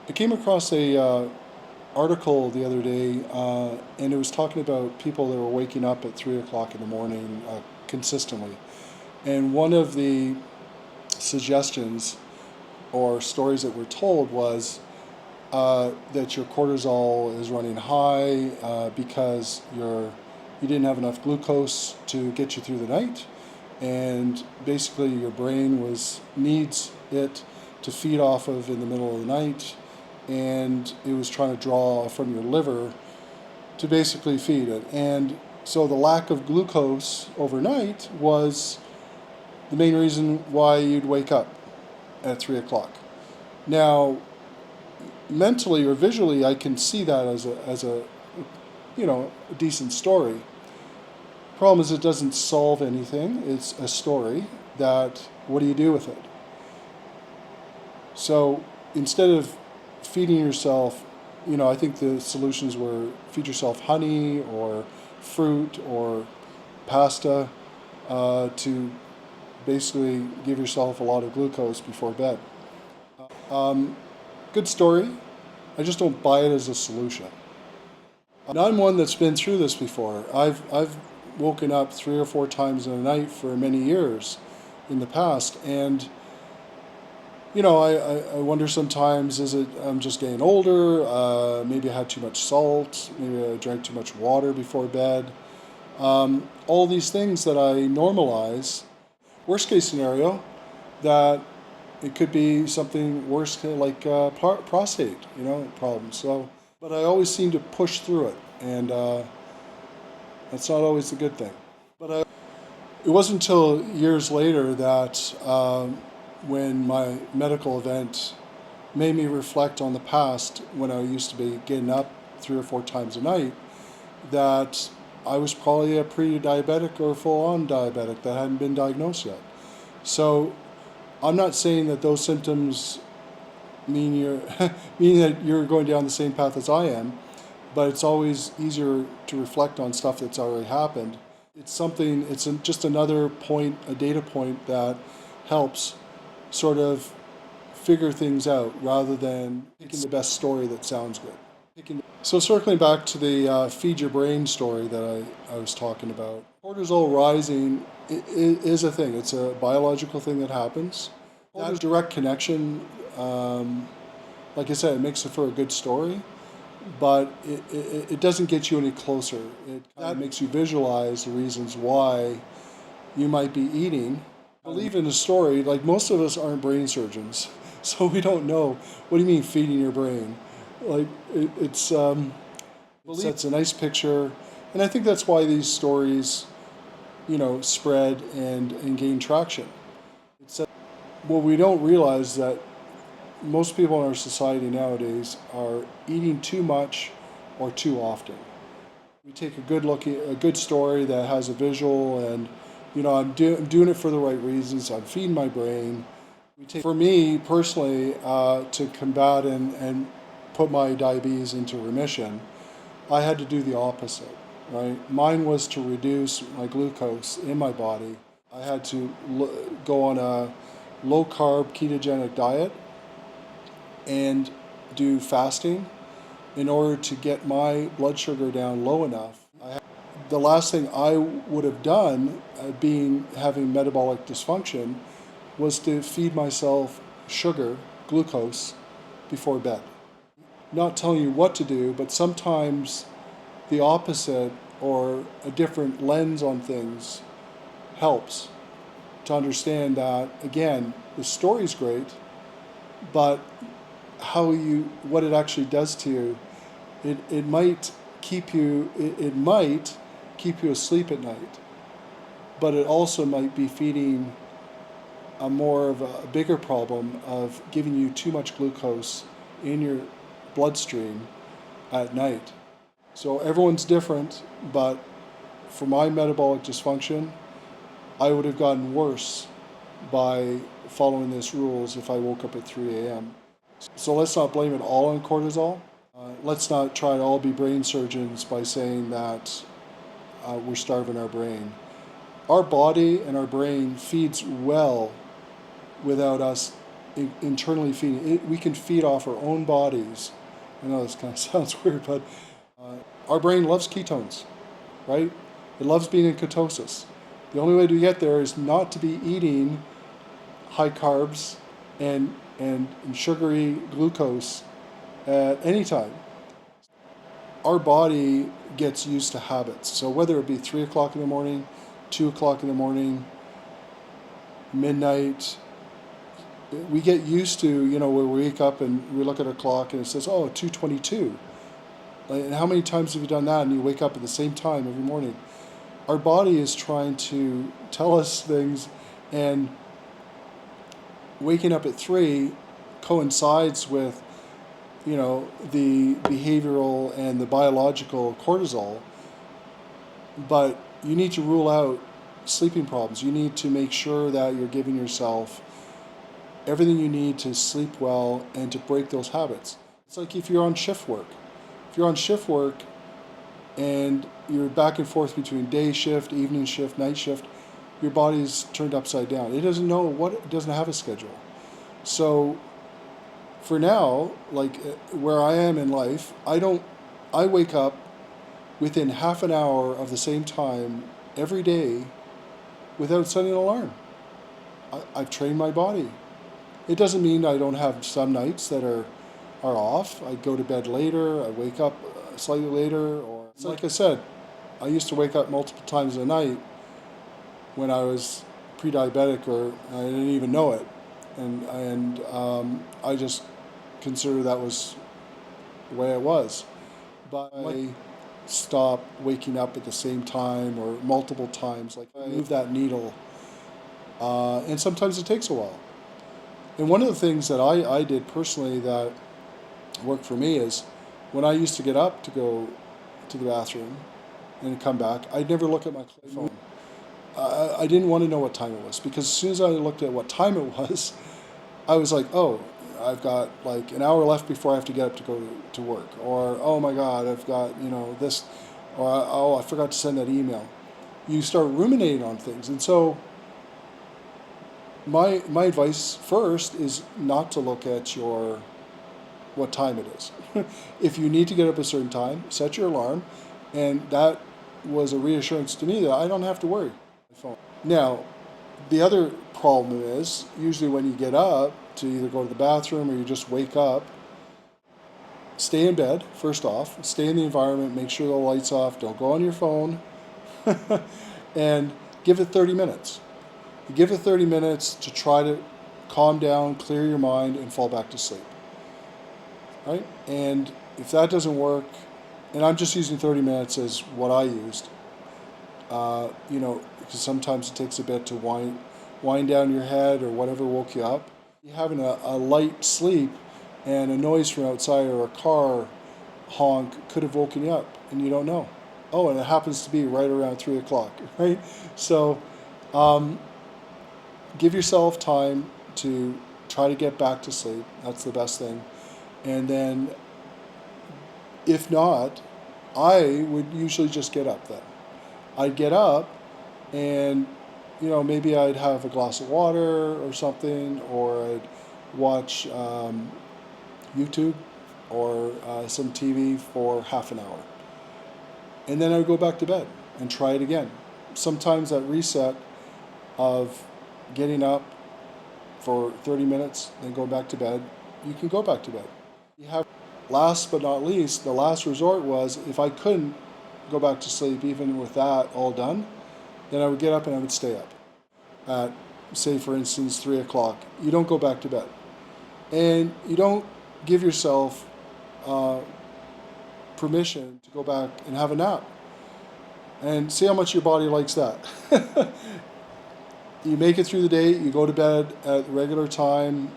I came across a article the other day, and it was talking about people that were waking up at 3 o'clock in the morning consistently. And one of the suggestions or stories that were told was that your cortisol is running high because you didn't have enough glucose to get you through the night, and basically your brain needs it to feed off of in the middle of the night, and it was trying to draw from your liver to basically feed it. And so the lack of glucose overnight was the main reason why you'd wake up at 3 o'clock. Now, mentally or visually, I can see that as a a decent story. Problem is, it doesn't solve anything. It's a story that, what do you do with it? So instead of feeding yourself, I think the solutions were feed yourself honey or fruit or pasta to basically give yourself a lot of glucose before bed. Good story. I just don't buy it as a solution. And I'm one that's been through this before. I've woken up 3 or 4 times in a night for many years in the past, and I wonder sometimes, is it I'm just getting older? Maybe I had too much salt. Maybe I drank too much water before bed. All these things that I normalize. Worst case scenario, that it could be something worse, like prostate, problems. So, but I always seem to push through it, and that's not always a good thing. It wasn't until years later that when my medical event made me reflect on the past when I used to be getting up 3 or 4 times a night, that I was probably a pre-diabetic or full-on diabetic that hadn't been diagnosed yet. So I'm not saying that those symptoms mean mean that you're going down the same path as I am, but it's always easier to reflect on stuff that's already happened. It's just another point, a data point that helps sort of figure things out rather than picking the best story that sounds good. So circling back to the feed your brain story that I was talking about, cortisol rising is a thing. It's a biological thing that happens. That direct connection, like I said, it makes it for a good story, but it doesn't get you any closer. That makes you visualize the reasons why you might be eating. Believe in the story, like most of us aren't brain surgeons, so we don't know. What do you mean feeding your brain? Like it sets a nice picture, and I think that's why these stories, spread and gain traction. What we don't realize that most people in our society nowadays are eating too much or too often. We take a good story that has a visual, and I'm doing it for the right reasons. I'm feeding my brain. For me personally, to combat and put my diabetes into remission, I had to do the opposite. Right, mine was to reduce my glucose in my body. I had to go on a low carb ketogenic diet and do fasting in order to get my blood sugar down low enough. The last thing I would have done, having metabolic dysfunction, was to feed myself sugar, glucose, before bed. Not telling you what to do, but sometimes the opposite or a different lens on things helps to understand that, again, the story's great, but what it actually does to you, it might keep you asleep at night, but it also might be feeding a bigger problem of giving you too much glucose in your bloodstream at night. So everyone's different, but for my metabolic dysfunction, I would have gotten worse by following these rules if I woke up at 3 a.m. So let's not blame it all on cortisol. Let's not try to all be brain surgeons by saying that we're starving our brain. Our body and our brain feeds well without us internally feeding. We can feed off our own bodies. I know this kind of sounds weird, but our brain loves ketones, right? It loves being in ketosis. The only way to get there is not to be eating high carbs and sugary glucose at any time. Our body gets used to habits. So whether it be 3 o'clock in the morning, 2 o'clock in the morning, midnight, we get used to, we wake up and we look at our clock and it says, oh, 2:22. And how many times have you done that and you wake up at the same time every morning? Our body is trying to tell us things, and waking up at 3 coincides with, the behavioral and the biological cortisol. But you need to rule out sleeping problems. You need to make sure that you're giving yourself everything you need to sleep well and to break those habits. It's like if you're on shift work. If you're on shift work and you're back and forth between day shift, evening shift, night shift, your body's turned upside down. It doesn't have a schedule. So for now, like where I am in life, I wake up within half an hour of the same time every day without setting an alarm. I've trained my body. It doesn't mean I don't have some nights that are off. I go to bed later, I wake up slightly later, or like I said, I used to wake up multiple times a night when I was pre-diabetic, or I didn't even know it. And I just consider that was the way it was. But I stop waking up at the same time or multiple times. Like I move that needle, and sometimes it takes a while. And one of the things that I did personally that worked for me is when I used to get up to go to the bathroom and come back, I'd never look at my phone. I didn't want to know what time it was, because as soon as I looked at what time it was, I was like, oh, I've got like an hour left before I have to get up to go to work. Or, oh my God, I've got, this, or, oh, I forgot to send that email. You start ruminating on things. And so my advice first is not to look at what time it is. If you need to get up a certain time, set your alarm. And that was a reassurance to me that I don't have to worry. Now, the other problem is usually when you get up to either go to the bathroom or you just wake up, stay in bed, first off, stay in the environment, make sure the light's off, don't go on your phone, and give it 30 minutes. You give it 30 minutes to try to calm down, clear your mind, and fall back to sleep. Right? And if that doesn't work, and I'm just using 30 minutes as what I used, because sometimes it takes a bit to wind down your head or whatever woke you up. You're having a light sleep and a noise from outside or a car honk could have woken you up and you don't know. Oh, and it happens to be right around 3 o'clock, right? So give yourself time to try to get back to sleep. That's the best thing. And then if not, I would usually just get up then. I'd get up and, maybe I'd have a glass of water or something, or I'd watch YouTube or some TV for half an hour. And then I would go back to bed and try it again. Sometimes that reset of getting up for 30 minutes, then going back to bed, you can go back to bed. You have, last but not least, the last resort was if I couldn't go back to sleep, even with that all done, then I would get up and I would stay up at, say for instance, 3 o'clock. You don't go back to bed. And you don't give yourself permission to go back and have a nap. And see how much your body likes that. You make it through the day, you go to bed at regular time,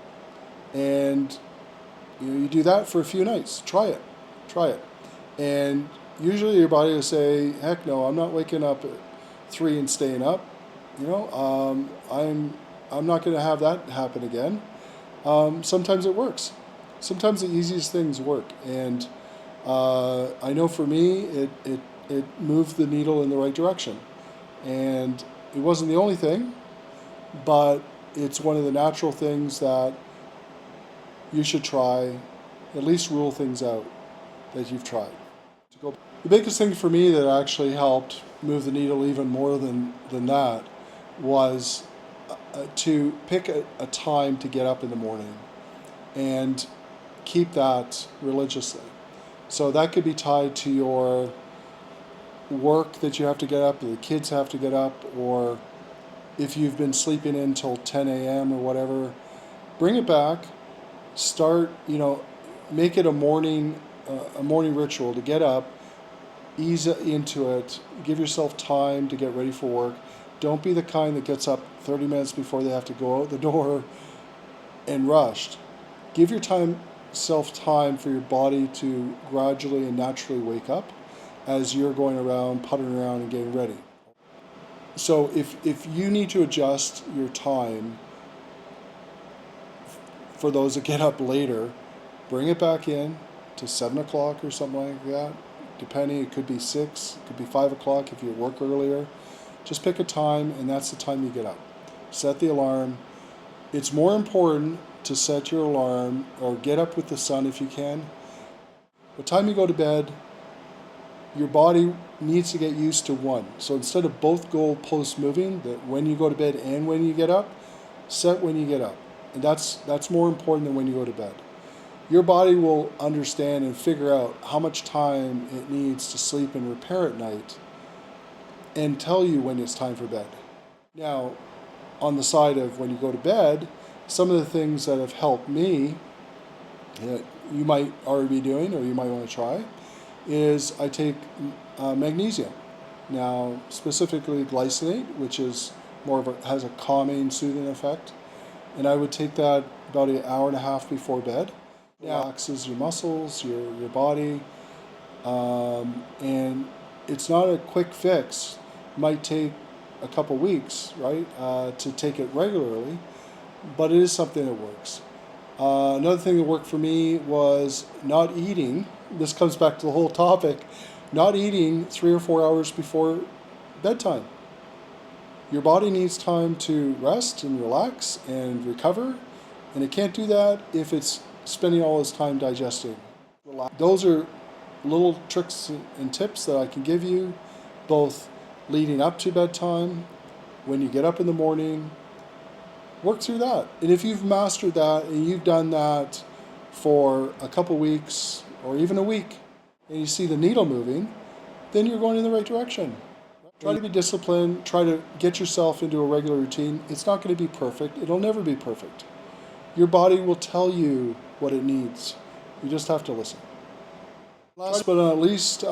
and you do that for a few nights. Try it. And usually your body will say, heck no, I'm not waking up at 3 and staying up. I'm not going to have that happen again. Sometimes it works. Sometimes the easiest things work. And I know for me, it moved the needle in the right direction. And it wasn't the only thing, but it's one of the natural things that you should try, at least rule things out that you've tried. The biggest thing for me that actually helped move the needle even more than that was to pick a time to get up in the morning and keep that religiously. So that could be tied to your work that you have to get up, or the kids have to get up, or if you've been sleeping in till 10 a.m. or whatever, bring it back. Start, make it a morning ritual to get up, ease into it, give yourself time to get ready for work. Don't be the kind that gets up 30 minutes before they have to go out the door and rushed. Give yourself time for your body to gradually and naturally wake up as you're going around, puttering around and getting ready. So if you need to adjust your time for those that get up later, bring it back in to 7 o'clock or something like that. Depending, it could be 6, it could be 5 o'clock if you work earlier. Just pick a time, and that's the time you get up. Set the alarm. It's more important to set your alarm or get up with the sun if you can. The time you go to bed, your body needs to get used to one. So instead of both goalposts moving, that when you go to bed and when you get up, set when you get up. And that's more important than when you go to bed. Your body will understand and figure out how much time it needs to sleep and repair at night and tell you when it's time for bed. Now, on the side of when you go to bed, some of the things that have helped me, that you might already be doing or you might want to try, is I take magnesium. Now, specifically glycinate, which is has a calming, soothing effect. And I would take that about an hour and a half before bed. It relaxes your muscles, your body, and it's not a quick fix. It might take a couple weeks, right, to take it regularly, but it is something that works. Another thing that worked for me was not eating. This comes back to the whole topic. Not eating 3 or 4 hours before bedtime. Your body needs time to rest and relax and recover, and it can't do that if it's spending all its time digesting. Those are little tricks and tips that I can give you, both leading up to bedtime, when you get up in the morning. Work through that. And if you've mastered that and you've done that for a couple weeks or even a week, and you see the needle moving, then you're going in the right direction. Try to be disciplined. Try to get yourself into a regular routine. It's not going to be perfect. It'll never be perfect. Your body will tell you what it needs. You just have to listen. Last but not least,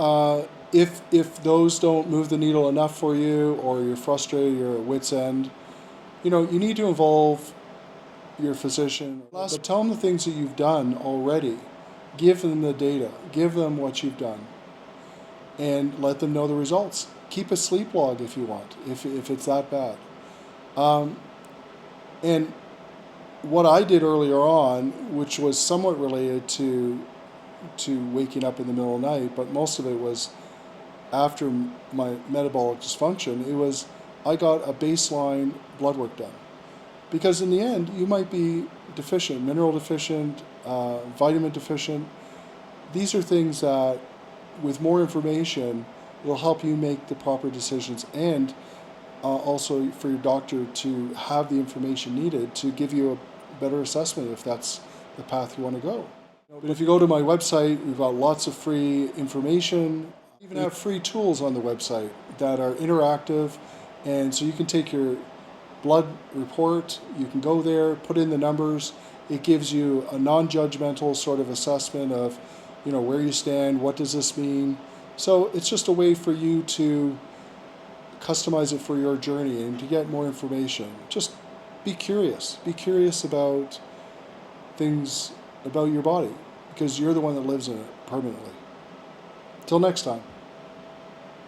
if those don't move the needle enough for you, or you're frustrated, you're at wit's end, you need to involve your physician. But tell them the things that you've done already. Give them the data. Give them what you've done. And let them know the results. Keep a sleep log if you want, if it's that bad. And what I did earlier on, which was somewhat related to waking up in the middle of the night, but most of it was after my metabolic dysfunction, I got a baseline blood work done. Because in the end, you might be deficient, mineral deficient, vitamin deficient. These are things that, with more information, will help you make the proper decisions, and also for your doctor to have the information needed to give you a better assessment if that's the path you want to go. But if you go to my website, we've got lots of free information. We even have free tools on the website that are interactive, and so you can take your blood report, you can go there, put in the numbers. It gives you a non-judgmental sort of assessment of, where you stand, what does this mean. So it's just a way for you to customize it for your journey and to get more information. Just be curious. Be curious about things about your body, because you're the one that lives in it permanently. Till next time.